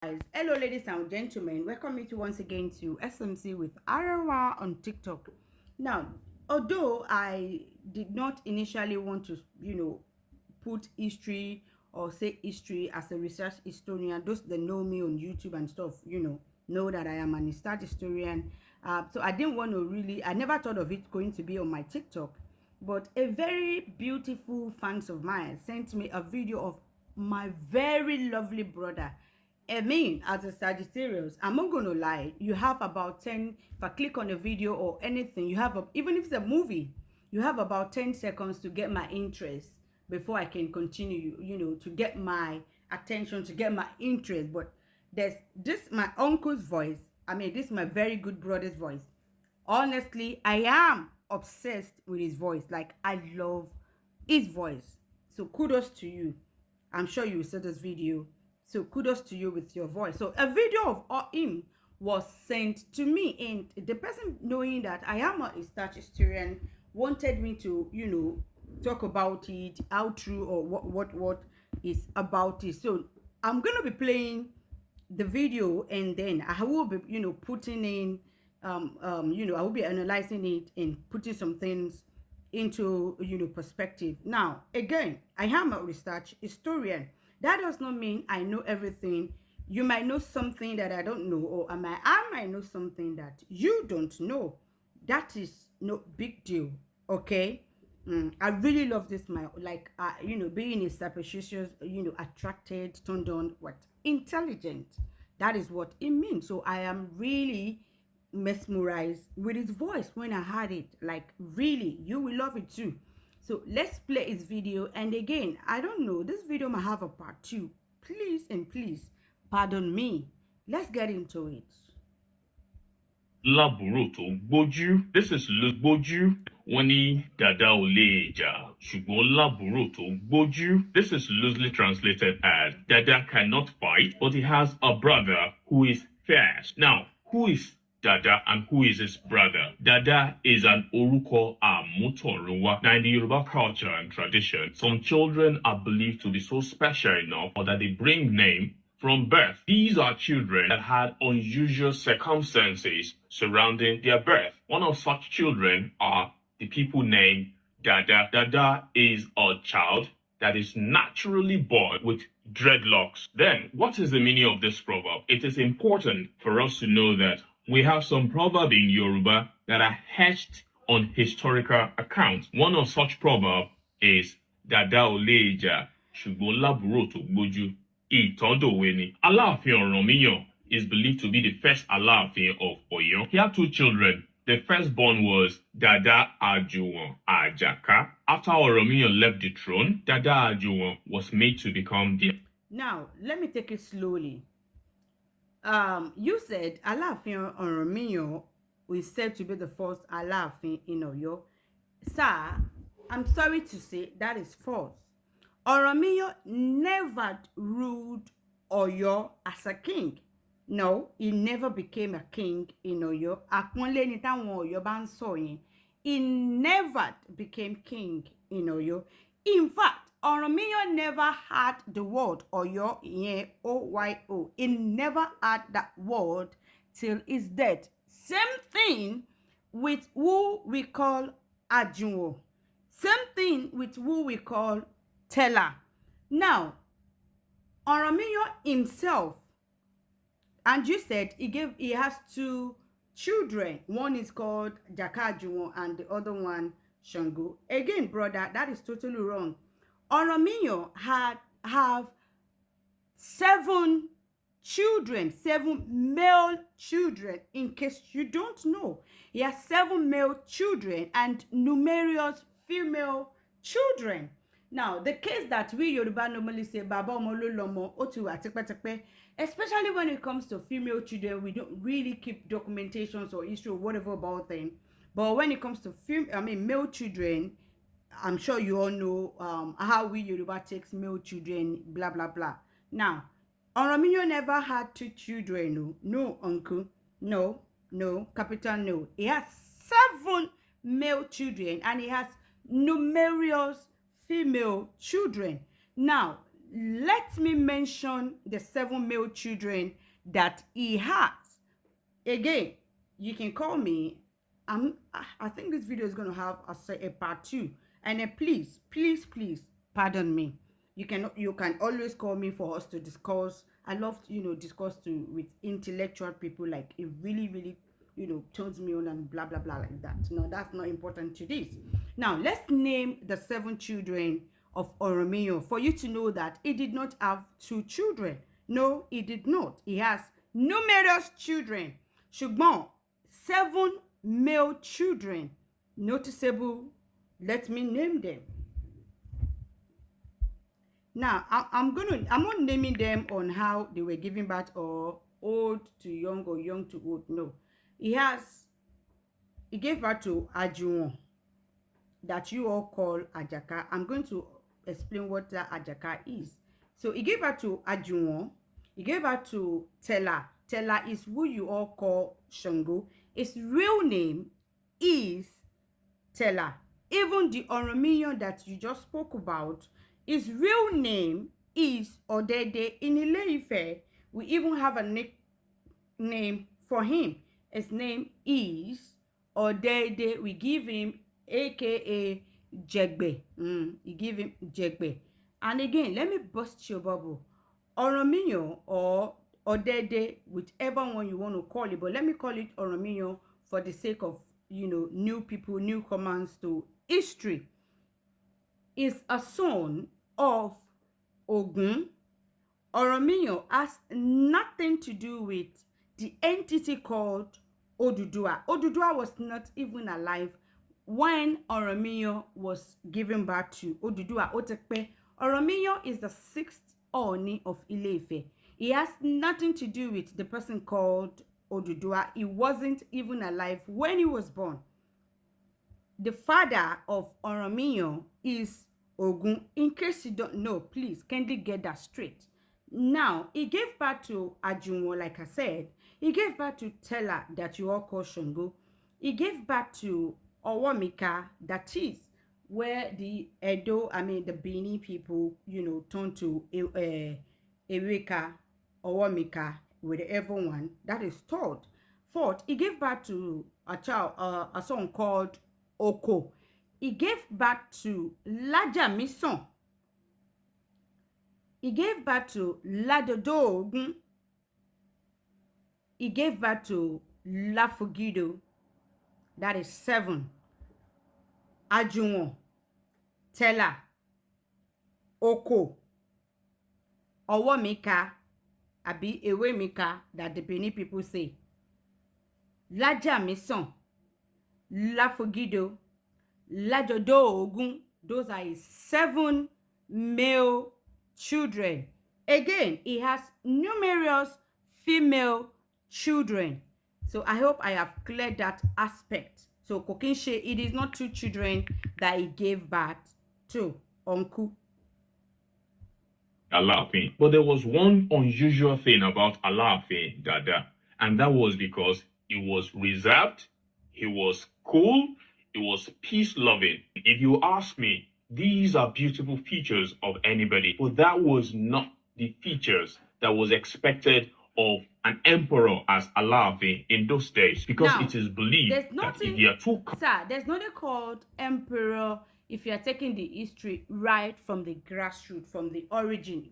Guys, hello ladies and gentlemen, welcome you once again to SMC with Arawa on TikTok. Now, although I did not initially want to, put history or say history as a research historian, those that know me on YouTube and stuff, know that I am an research historian. So I didn't want to really, I never thought of it going to be on my TikTok. But a very beautiful fans of mine sent me a video of my very lovely brother. I mean, as a Sagittarius, I'm not gonna lie, you have about 10, if I click on a video or anything, you have, even if it's a movie, you have about 10 seconds to get my interest before I can continue, to get my attention, to get my interest. But there's this, my uncle's voice, this is my very good brother's voice. Honestly, I am obsessed with his voice. Like, I love his voice. So kudos to you. I'm sure you will see this video. So kudos to you with your voice. So a video of him was sent to me, and the person, knowing that I am a research historian, wanted me to, talk about it, how true or what is about it. So I'm gonna be playing the video, and then I will be, putting in, I will be analyzing it and putting some things into, perspective. Now, again, I am a research historian. That does not mean I know everything. You might know something that I don't know, or I might know something that you don't know. That is no big deal, okay? I really love this, being a superstitious, attracted, turned on, what? Intelligent. That is what it means. So I am really mesmerized with his voice when I heard it. Like, really, you will love it too. So let's play his video. And again, I don't know, this video might have a part 2. Please and please, pardon me. Let's get into it. Lábúrò tó gbójú. This is gbójú. Wọ́n ní dàda ò lè jà, ṣùgbọ́n lábúrò tó gbójú. This is loosely translated as Dada cannot fight, but he has a brother who is fierce. Now, who is Dada and who is his brother? Dada is an orúkọ àmútọ̀runwá. Now, in the Yoruba culture and tradition, some children are believed to be so special enough or that they bring name from birth. These are children that had unusual circumstances surrounding their birth. One of such children are the people named Dada. Dada is a child that is naturally born with dreadlocks. Then, what is the meaning of this proverb? It is important for us to know that we have some proverbs in Yoruba that are hatched on historical accounts. One of such proverbs is Dada ò lè jà, ṣùgbọ́n lábúrò tó gbójú. Ìtọ́dọ̀wé Alafin Ọ̀rànmíyàn is believed to be the first Alafin of Oyo. He had 2 children. The firstborn was Dada Ajuwon Ajaka. After Ọ̀rànmíyàn left the throne, Dada Ajuwon was made to become the... Now, let me take it slowly. You said Alafin Ọ̀rànmíyàn is said to be the first Alafin in Oyo. Sir, I'm sorry to say that is false. Ọ̀rànmíyàn never ruled Oyo as a king. No, he never became a king in Oyo. Àpọ́nlé ni táwọn Ọ̀yọ́ bá ń sọ yẹn. He never became king in Oyo. In fact, Ọ̀rànmíyàn never had the word Oyo, ìyẹn O-Y-O. He never had that word till his death. Same thing with who we call Ajuwon. Same thing with who we call Teller. Now, Ọ̀rànmíyàn himself, and you said he has 2 children. One is called Ajaka and the other one Sango. Again, brother, that is totally wrong. Ọ̀rànmíyàn have 7 children, 7 male children. In case you don't know, he has 7 male children and numerous female children. Now, the case that we Yoruba normally say, Baba Omolo Lomo, Otu Atepetepe, especially when it comes to female children, we don't really keep documentations or history or whatever about them. But when it comes to male children, I'm sure you all know how we Yoruba takes male children, blah, blah, blah. Now, Ọ̀rànmíyàn never had 2 children. No, uncle. No, capital no. He has 7 male children and he has numerous female children. Now, let me mention the 7 male children that he has. Again, you can call me. I think this video is going to have a part 2. And please pardon me. You can always call me for us to discuss. I love to, discuss with intellectual people, like it really turns me on and blah blah blah like that. No, that's not important to this. Now let's name the 7 children of Oromio for you to know that he did not have 2 children. No, he did not. He has numerous children. Ṣùgbọ́n 7 male children noticeable. Let me name them. Now I'm not naming them on how they were giving birth, or old to young or young to old. No, he gave birth to Ajuwon, that you all call Ajaka. I'm going to explain what that Ajaka is. So he gave birth to Ajuwon. He gave birth to Tella. Tella is who you all call Sango. His real name is Tella. Even the Oromiyan that you just spoke about, his real name is Odede. In Ile-Ife, we even have a nickname for him. His name is Odede. We give him aka Jegbe. You give him Jegbe. And again, let me bust your bubble. Oromiyan or Odede, whichever one you want to call it, but let me call it Oromiyan for the sake of new people, newcomers to history, is a son of Ogun. Oromiyan has nothing to do with the entity called Oduduwa. Oduduwa was not even alive when Oromiyan was given birth to Oduduwa Otekpe. Oromiyan is the 6th Oni of Ile-Ife. He has nothing to do with the person called Oduduwa. He wasn't even alive when he was born. The father of Oromiyan is Ogun. In case you don't know, please kindly get that straight. Now, he gave birth to Ajuwon, like I said. He gave birth to Tella, that you all call Sango. He gave birth to Owomika, that is where the the Bini people, turn to Eweka, Owomika, whatever one. That is third. Fourth, he gave birth to a son called Oko. He gave birth to Lajamison. He gave birth to Ladodogun. He gave birth to Lafugido. That is 7. Ajuwon, Tella, Oko, Owomika, Abi Ewemika, that the Benin people say, Lajamison, Lafugido, Ladodogun. Those are his 7 male children. Again, he has numerous female children. So I hope I have cleared that aspect. So Kokinshe, it is not 2 children that he gave birth to, Uncle Alafin. But there was one unusual thing about Alafin, Dada, and that was because he was reserved, he was cool, he was peace-loving. If you ask me, these are beautiful features of anybody, but that was not the features that was expected of an emperor as Alafin in those days, because now, it is believed that if you are too... Sir, there's nothing called emperor if you are taking the history right from the grassroots, from the origin.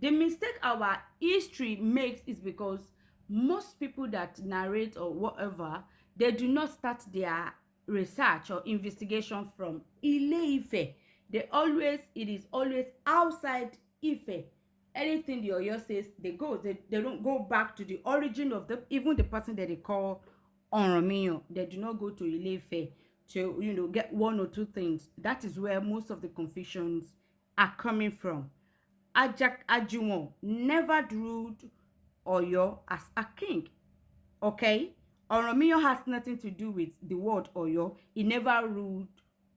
The mistake our history makes is because most people that narrate or whatever, they do not start their research or investigation from Ile-Ife. It is always outside Ife. Anything the Oyo says, they don't go back to the origin of even the person that they call Oromiyan. They do not go to Ile-Ife to get 1 or 2 things. That is where most of the confusions are coming from. Ajuwon never ruled Oyo as a king. Okay? Oromiyan has nothing to do with the word Oyo. He never ruled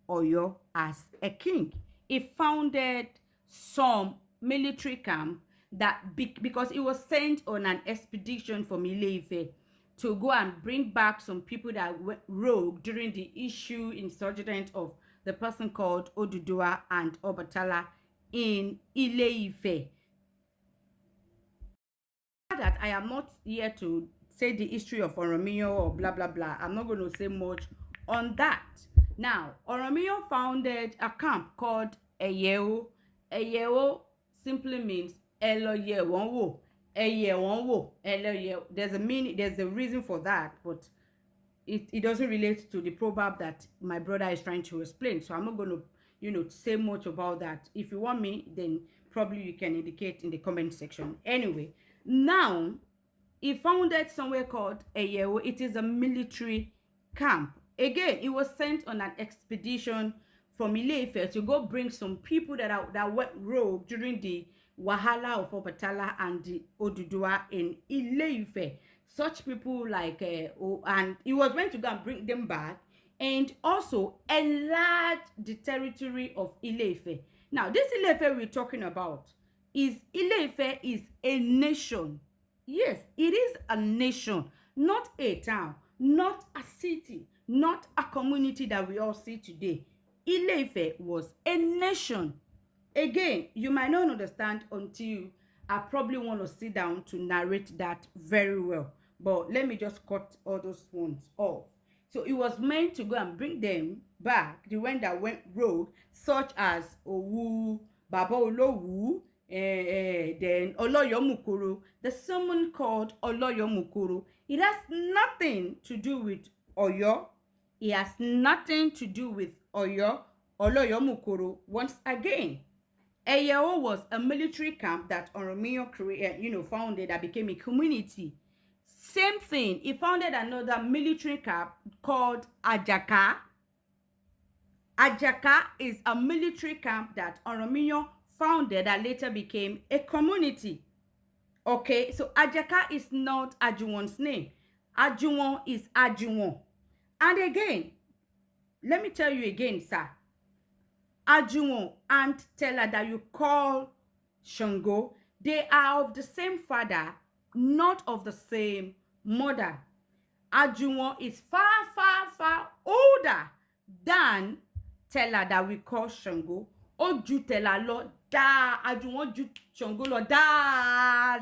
Oyo as a king. He founded some military camp because he was sent on an expedition from Ile-Ife to go and bring back some people that went rogue during the insurgent of the person called Oduduwa and Obatala in Ile-Ife. That I am not here to say the history of Oromiyan or blah blah blah. I'm not going to say much on that. Now, Oromiyan founded a camp called Eyeo. Eyeo simply means Eloye Wonwo. Eye Wonwo. Eloye. There's a meaning, there's a reason for that, but it doesn't relate to the proverb that my brother is trying to explain. So I'm not going to, say much about that. If you want me, then probably you can indicate in the comment section. Anyway, now he founded somewhere called Eyeo. It is a military camp. Again, he was sent on an expedition from Ile-Ife to go bring some people that went rogue during the Wahala of Obatala and the Oduduwa in Ile-Ife. Such people like and he was going to go and bring them back and also enlarge the territory of Ile-Ife. Now, this Ile-Ife we're talking about is Ile-Ife is a nation. Yes, it is a nation, not a town, not a city, not a community that we all see today. Ile-Ife was a nation. Again, you might not understand until I probably want to sit down to narrate that very well. But let me just cut all those ones off. So it was meant to go and bring them back, the one that went rogue, such as Owu, Baba Olowu, then Oloyomukoro. There's someone called Oloyomukoro. It has nothing to do with Oyo. It has nothing to do with Oyo. Oloyomukoro. Once again, Eyeo was a military camp that Oromiyan created, founded, that became a community. Same thing, he founded another military camp called Ajaka. Ajaka is a military camp that Oromiyan founded that later became a community. Okay, so Ajaka is not Ajuwon's name. Ajuwon is Ajuwon. And again, let me tell you again, sir. Ajuwon and Tella that you call Sango, they are of the same father, not of the same mother. Ajuwon is far, far, far older than Tella that we call Sango. Oju Tella lo da, Ajuwon ju Sango lo da.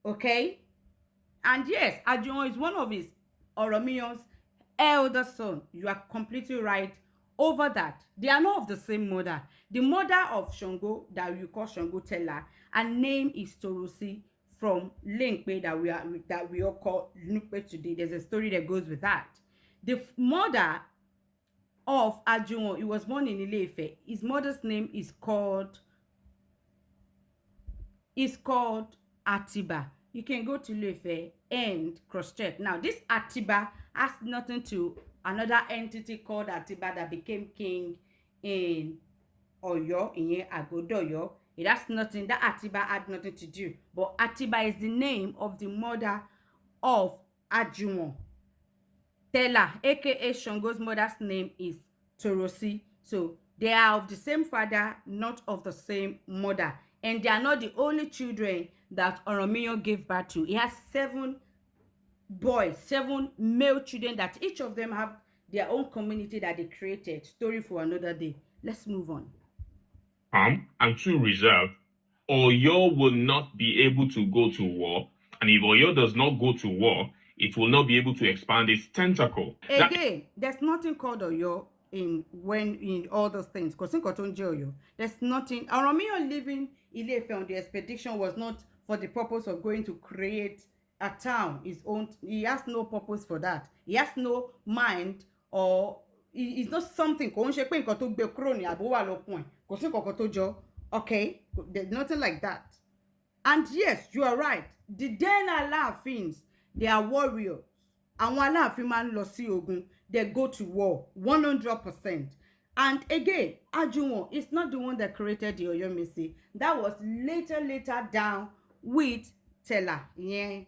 Okay? And yes, Ajuwon is one of his Oromiyan's elder son. You are completely right over that. They are not of the same mother. The mother of Sango that you call Sango Tella, her name is Torosi from Linkpe that we all call Linkpe today. There's a story that goes with that. The mother of Ajuwon, he was born in Ile-Ife. His mother's name is called Atiba. You can go to Ile-Ife and cross-check. Now, this Atiba has nothing to another entity called Atiba that became king in Oyo, in Agodoyo. It has nothing, that Atiba had nothing to do. But Atiba is the name of the mother of Ajuwon. Tella, aka Sango's mother's name is Torosi. So they are of the same father, not of the same mother. And they are not the only children that Oromiyan gave birth to. He has 7 boys, 7 male children that each of them have their own community that they created. Story for another day. Let's move on. And too reserved, Oyo will not be able to go to war. And if Oyo does not go to war, it will not be able to expand its tentacle. Again, there's nothing called Oyo in all those things. There's nothing. Oromiyan leaving Ile-Ife on the expedition was not for the purpose of going to create a town, his own. He has no purpose for that. He has no mind, or it's not something. Okay, there's nothing like that. And yes, you are right. The then Alafins, they are warriors. And Alafin man lọ sí ogun, they go to war 100%. And again, Ajuwon is not the one that created the Oyomesi. That was later down with Tella. Yeah.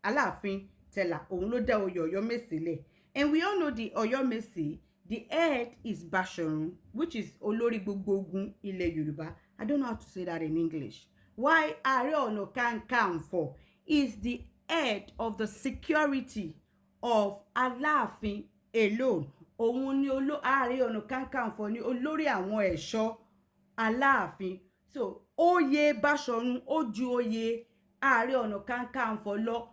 Alafin Tella. Òun ló dá Oyomesi lẹ̀. And we all know the Oyomesi, the head is Bashorun, which is Olórí gbogbo ogun ilẹ̀ Yorùbá. I don't know how to say that in English. Why Ààrẹ Ọ̀nà Kakanfò is the head of the security of Alafin alone. Òun ni Ààrẹ Ọ̀nà Kakanfò ni olórí àwọn ẹ̀ṣọ́ Aláàfin. So oyè Bashorun ó ju oyè Ààrẹ Ọ̀nà Kakanfò lọ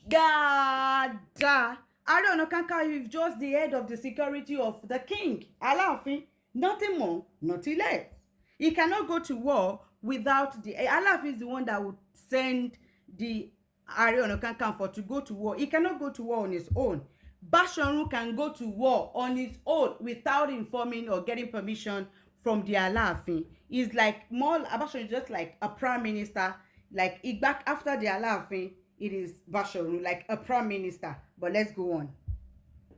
dáadáa. Ààrẹ Ọ̀nà Kakanfò is just the head of the security of the king. Aláàfin, nothing more, nothing less. He cannot go to war without the Alafin is the one that would send the Ààrẹ Ọ̀nà Kakanfò to go to war. He cannot go to war on his own. Bashorun can go to war on his own without informing or getting permission from the Alafin. He's like more Bashorun is just like a prime minister. Like back after the Alafin, it is Bashorun, like a prime minister. But let's go on.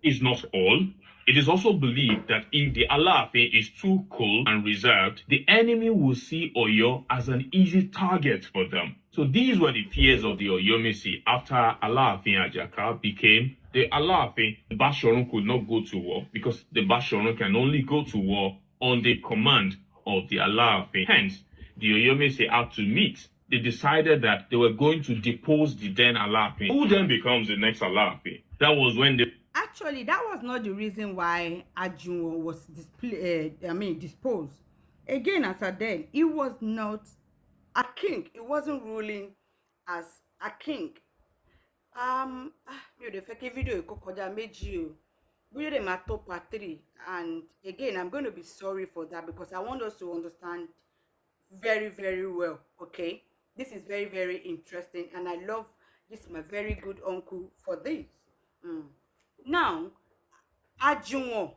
Is not all. It is also believed that if the Alafin is too cold and reserved, the enemy will see Oyo as an easy target for them. So these were the fears of the Oyomesi after Alafin Ajaka became the Alafin. The Bashorun could not go to war because the Bashorun can only go to war on the command of the Alafin. Hence, the Oyomesi had to meet. They decided that they were going to depose the then Alafin. Who then becomes the next Alafin? That was when they... Actually, that was not the reason why Ajuwon was disposed. Again, as I said, he was not a king. He wasn't ruling as a king. Mi ò dẹ̀ fẹ́ kí fídíò kó kọjá méjì o. Bóyá dẹ̀ máa tó part 3. And again, I'm going to be sorry for that because I want us to understand very, very well, okay? This is very, very interesting and I love this my very good uncle for this. Now, Ajuwon,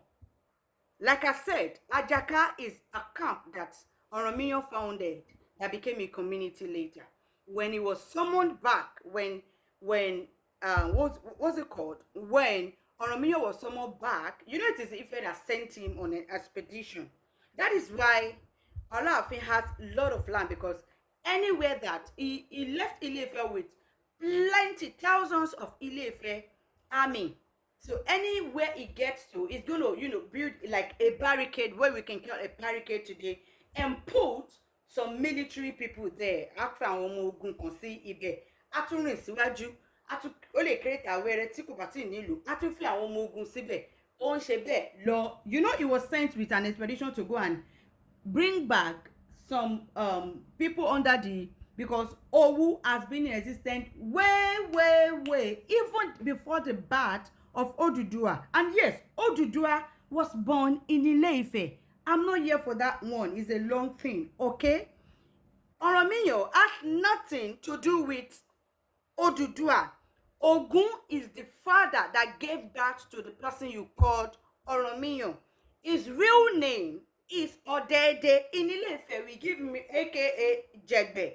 like I said, Ajaka is a camp that Oromiyan founded that became a community later. When he was summoned back, when what's it called? When Oromiyan was summoned back, you know it is Ife that sent him on an expedition. That is why Alafin has a lot of land because anywhere that he left Ile-Ife with plenty, thousands of Ile-Ife army. So anywhere he gets to, he's going to, build like a barricade, where we can call a barricade today, and put some military people there. After ogun kan sí ibẹ̀, a tún rìn síwájú, ó lè create àwẹ̀rẹ̀ tí kò bá tí nílùú, a tún fi àwọn ọmọ ogun síbẹ̀, ó ń ṣe bẹ́ẹ̀ lọ. You know, he was sent with an expedition to go and bring back some people under the, because Owu has been in existence way, even before the birth of Odudua. And yes, Odudua was born in Ile-Ife. I'm not here for that one. It's a long thing, okay? Oromiyan has nothing to do with Odudua. Ogun is the father that gave birth to the person you called Oromiyan. His real name is Odede. In Ile-Ife, we give him aka Jegbe.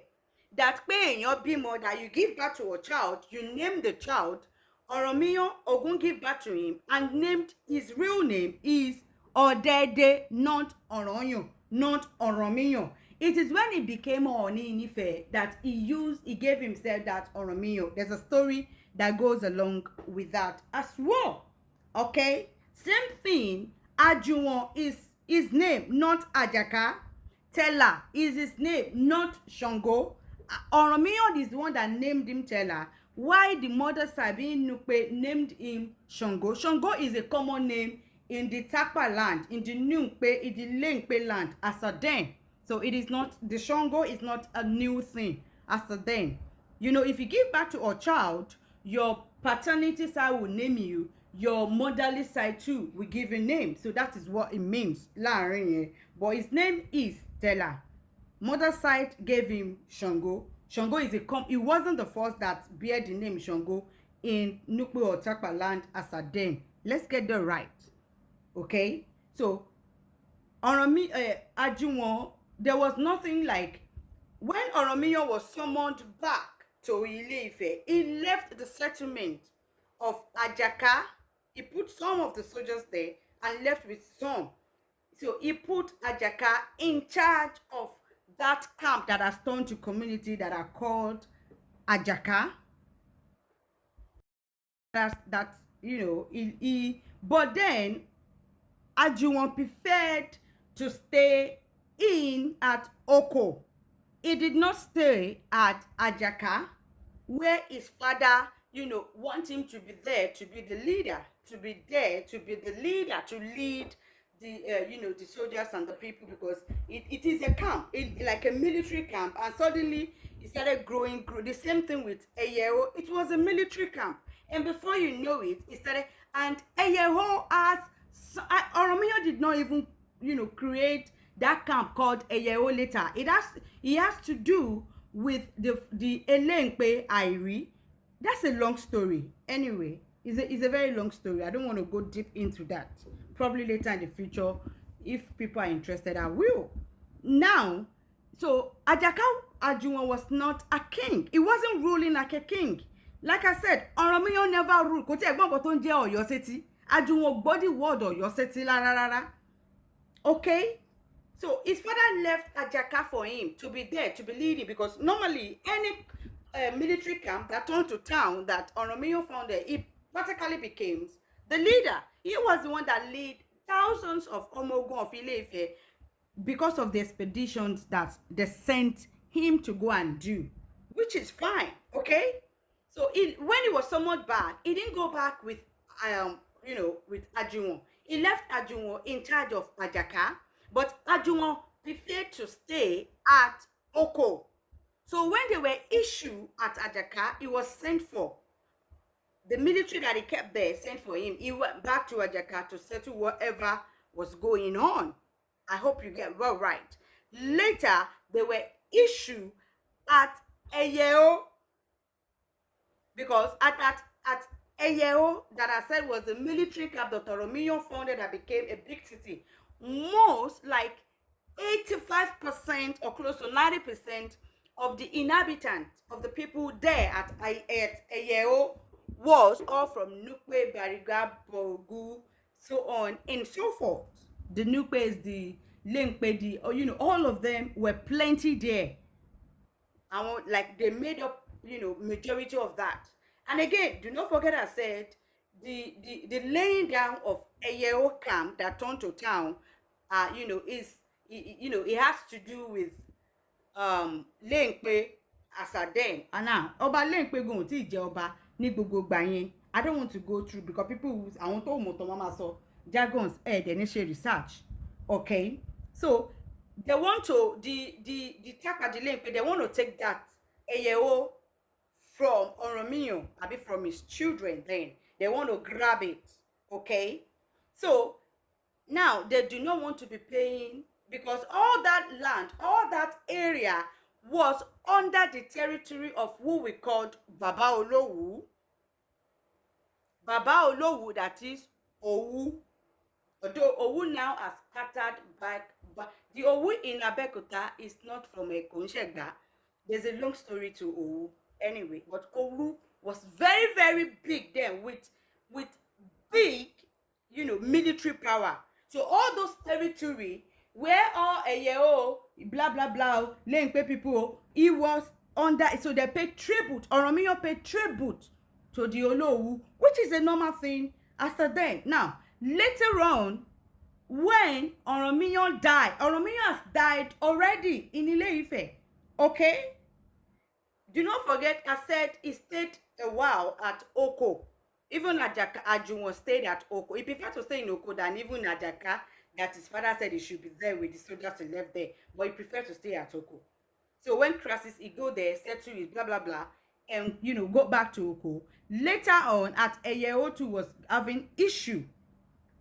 That pé èèyàn bímọ, that you give birth to a child, you name the child. Oromiyan, Ogun gave birth to him and named his real name is Odede, not Oroyan, not Oromiyan. It is when he became Ooni in Ife that he gave himself that Oromiyan. There's a story that goes along with that as well. Okay? Same thing, Ajuwon is his name, not Ajaka. Tella is his name, not Sango. Oromiyan is the one that named him Tella. Why the mother side being Nupe named him Sango? Sango is a common name in the Takpa land, in the Nupe, in the Lengpe land as a then. So it is not, the Sango is not a new thing as a then. You know, if you give birth to a child, your paternity side will name you, your motherly side too will give a name. So that is what it means. But his name is Tella. Mother side gave him Sango. Sango is it wasn't the first that bear the name Sango in Nupe or Takpa land as a then. Let's get that right. Okay? So Ajuwon, there was nothing like when Oromiyan was summoned back to Ile-Ife, he left the settlement of Ajaka. He put some of the soldiers there and left with some. So he put Ajaka in charge of that camp that has turned to community that are called Ajaka. That's but then Ajuwon preferred to stay in at Oko. He did not stay at Ajaka, where his father, want him to be there to be the leader, to be there to be the leader, to lead the the soldiers and the people, because it is a camp, like a military camp, and suddenly it started growing. The same thing with Eyeho. It was a military camp, and before you know it, it started. And Eyeho has Oromiyo did not even create that camp called Eyeho later. It has to do with the Elenkpe Airi. That's a long story. Anyway, it's a very long story. I don't want to go deep into that. Probably later in the future, if people are interested, I will. Now, so Ajaka Ajuwon was not a king. He wasn't ruling like a king. Like I said, Oromiyo never ruled. Kò tí ẹ̀gbọ́n kan tó ń jẹ́ Ọ̀yọ́ Sétí. Ajuwon body word Ọ̀yọ́ Sétí rárá. Okay? So his father left Ajaka for him to be there, to be leading, because normally any military camp that turned to town that Oromiyo founded, he practically became the leader. He was the one that led thousands of Omogun of Ile-Ife because of the expeditions that they sent him to go and do, which is fine, okay? So when he was somewhat back, he didn't go back with with Ajuwon. He left Ajuwon in charge of Ajaka, but Ajuwon preferred to stay at Oko. So when they were issued at Ajaka, he was sent for. The military that he kept there sent for him. He went back to Ajaka to settle whatever was going on. I hope you get well right. Later, they were issued at Eyeho, because at Eyeho, that I said was the military camp that Oromiyo founded, that became a big city. Most, like 85% or close to 90% of the inhabitants, of the people there at Eyeho, was all from Nukwe, Bariga, Bogu, so on and so forth. The Nukwe is the Lenkpe, all of them were plenty there. And like they made up, majority of that. And again, do not forget I said the laying down of Eyeho camp that turned to town, is it has to do with Lenkpe as a then. And now Oba Lenkpe go ti je Oba ní gbogbo gbà yẹn. I don't want to go through, because people àwọn tó mọ̀ tó máa sọ jargons they ní ṣe research. Okay, so they want to the Taka the Lenkpe, they want to take that Eyeho from Oromiyo, from his children. Then they want to grab it. Okay, so now they do not want to be paying, because all that land, all that area was under the territory of who we called Baba Olowu. Baba Olowu, that is Owu. Although Owu now has scattered back, but the Owu in Abeokuta is not from Ekonsegba. There's a long story to Owu. Anyway, but Owu was very, very big then, with big, military power. So all those territory where all Eyeho, blah blah blah, Lenkpe people, he was under. So they paid tribute. Oromiyo paid tribute to the Olowu, which is a normal thing after then. Now, later on, when Oromiyo died, Oromiyo has died already in Ile-Ife. Okay? Do not forget, I said he stayed a while at Oko. Even Ajaka Ajuwon stayed at Oko. He preferred to stay in Oko than even Ajaka, that his father said he should be there with the soldiers he left there. But he preferred to stay at Oko. So when crisis, he go there, settle his blah blah blah, and go back to Oko. Later on, at Eyeho too was having issue.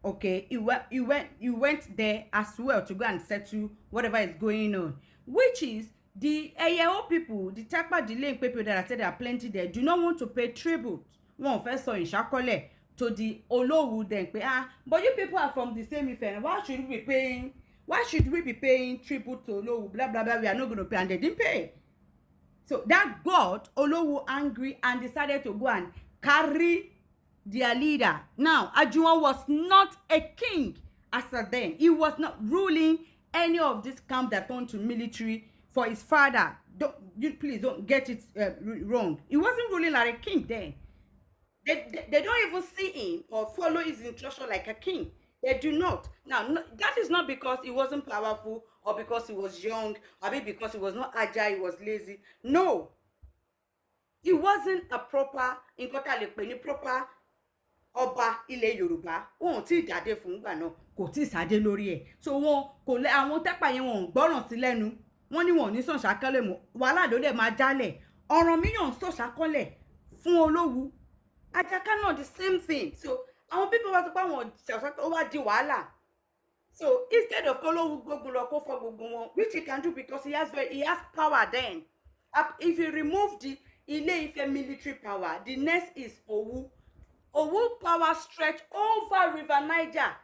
Okay, he went there as well to go and settle whatever is going on, which is the Eyeho people, the Takpa, the Lenkpe people that I said there are plenty there, do not want to pay tribute. One first saw in Shakole to the Olowu then, but you people are from the same Ife. Why should we be paying tribute to Olowu? Blah blah blah. We are not going to pay, and they didn't pay. So that got Olowu angry and decided to go and carry their leader. Now, Ajuwon was not a king as of then. He was not ruling any of this camp that turned to military for his father. Please don't get it wrong. He wasn't ruling like a king then. They don't even see him or follow his instruction like a king. They do not. Now, that is not because he wasn't powerful or because he was young or maybe because he was not agile, he was lazy. No. He wasn't a proper, proper Ọba ilẹ̀ Yorùbá. Wọ́n ti dàdé fún gbà náà. kò tí ì sáde lórí ẹ̀. So wọn kò lè àwọn tẹ́pà yẹn wọn ò gbọ́ràn sí lẹ́nu. Wọ́n ní wọn ò ní sàn ṣàkọ́lẹ̀ mọ́. Wàhálà ló dẹ̀ máa jálẹ̀. Ọ̀rànmíyàn sàn ṣàkọ́lẹ̀ fún Olówu. Ajaka náà the same thing. So àwọn people wá sọ pé àwọn ṣàṣàkọ́ ó wá di wàhálà. So instead of Olówu gbógun lọ kó fọ́ gbogbo wọn, which he can do because he has power then. If you remove the Ile-Ife military power, the next is Owu. Owu power stretch over River Niger.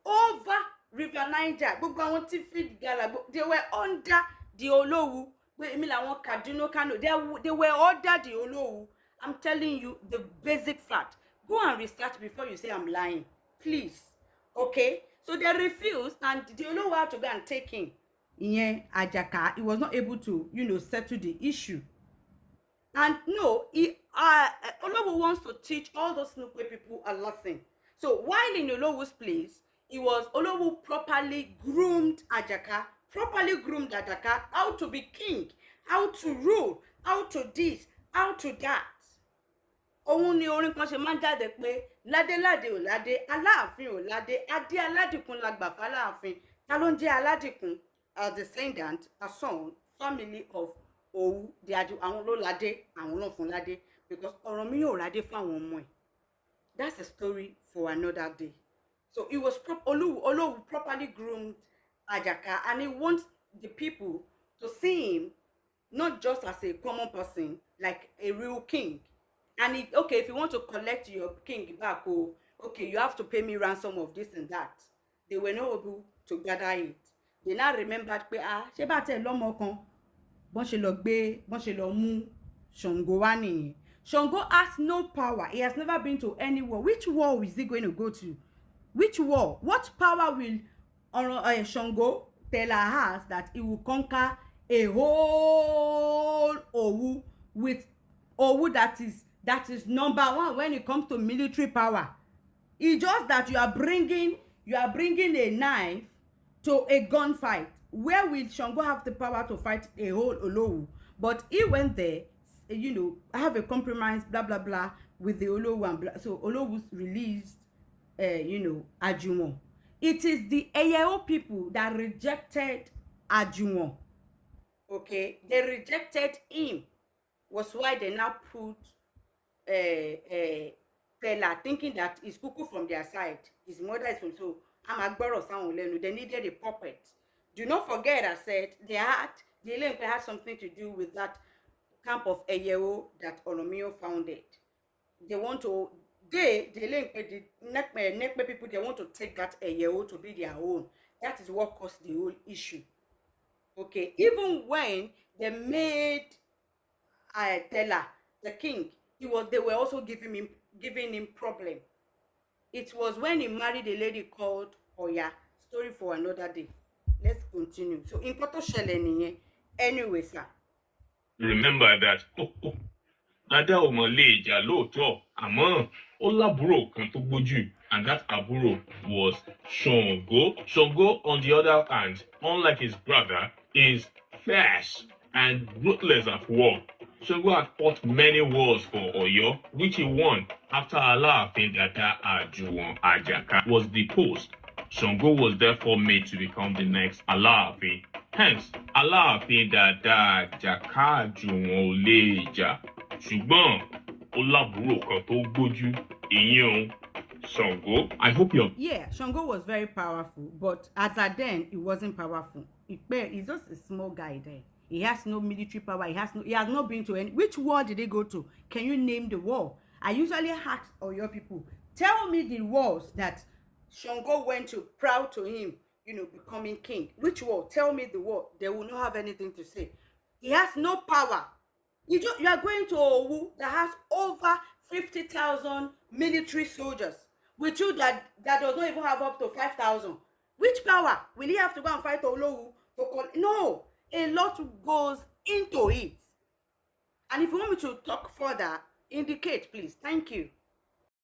Over River Niger. Gbogbo àwọn tí feed gala, they were under the Olówu. Èmi làwọn Kaduna Kano. They were under the Olówu. I'm telling you the basic fact. Go and research before you say I'm lying. Please. Okay? So they refused and the Olówu had to go and take him. In Ajaka, he was not able to, settle the issue. And no, Olówu wants to teach all those Nupe people a lesson. So while in Olówu's place, Olówu properly groomed Ajaka, how to be king, how to rule, how to this, how to that. Òun ni orin kan ṣe máa ń jáde pé ládéládé ò ládé, Aláàfin ò ládé, adé aládìkún la gbà f'Aláàfin. Ta ló ń jẹ́ aládìkún? A descendant, a son, family of Owu, the àwọn ló ládé, àwọn náà fún ládé, because Ọ̀rànmíyàn ò ládé fáwọn ọmọ ẹ̀. That's a story for another day. So it was Olówu properly groomed Ajaka, and he wants the people to see him not just as a common person, like a real king. And if you want to collect your king back, okay, you have to pay me ransom of this and that. They were not able to gather it. They now remembered pé ṣé bá tẹ̀ lọ́mọ kan bọ́n ṣe lọ mú Sango wá nìyẹn. Sango has no power. He has never been to any war. Which war is he going to go to? Which war? What power will Sango tell has that he will conquer a whole Owu with Owu that is number one when it comes to military power? It's just that you are bringing a knife to a gunfight. Where will Sango have the power to fight a whole Olówu? But he went there, have a compromise, blah blah blah, with the Olówu and blah. So Olówu released, Ajuwon. It is the Eyao people that rejected Ajuwon. Okay, they rejected him. Was why they now put Tella, thinking that he's cuckoo from their side. His mother is from so. They needed a puppet. Do not forget, I said the Ile-Ife had something to do with that camp of Eyao that Oromio founded. They want to, the Nekpe people, they want to take that Eyao to be their own. That is what caused the whole issue. Okay, even when they made Tella the king, they were also giving him problem. It was when he married a lady called Oya. Story for another day. Let's continue. So, in Poto Shele anyway, sir. Remember that. Dada ò mọ̀ lè jà lóòótọ́, àmọ́ ó lábúrò kan tó gbójú, and that àbúrò was Sango. Sango, on the other hand, unlike his brother, is fierce and ruthless at war. Sango had fought many wars for Oyo, which he won after Alafin Dada Ajuwon Ajaka was deposed. Sango was therefore made to become the next Alafin. Hence, Alafin Dada Ajaka Ajuwon ò lè jà. Ṣùgbọ́n ó lábúrò kan tó gbójú, ìyẹn Sango. I hope you're... Yeah, Sango was very powerful, but as at then, he wasn't powerful. He's just a small guy there. He has no military power. He has not been to any. Which war did he go to? Can you name the war? I usually ask Oyo people, tell me the wars that Sango went to, proud to him, becoming king. Which war? Tell me the war. They will not have anything to say. He has no power. You are going to Owu that has over 50,000 military soldiers. With you that does not even have up to 5,000. Which power? Will he have to go and fight Olówu? No. A lot goes into it. And if you want me to talk further, indicate, please. Thank you.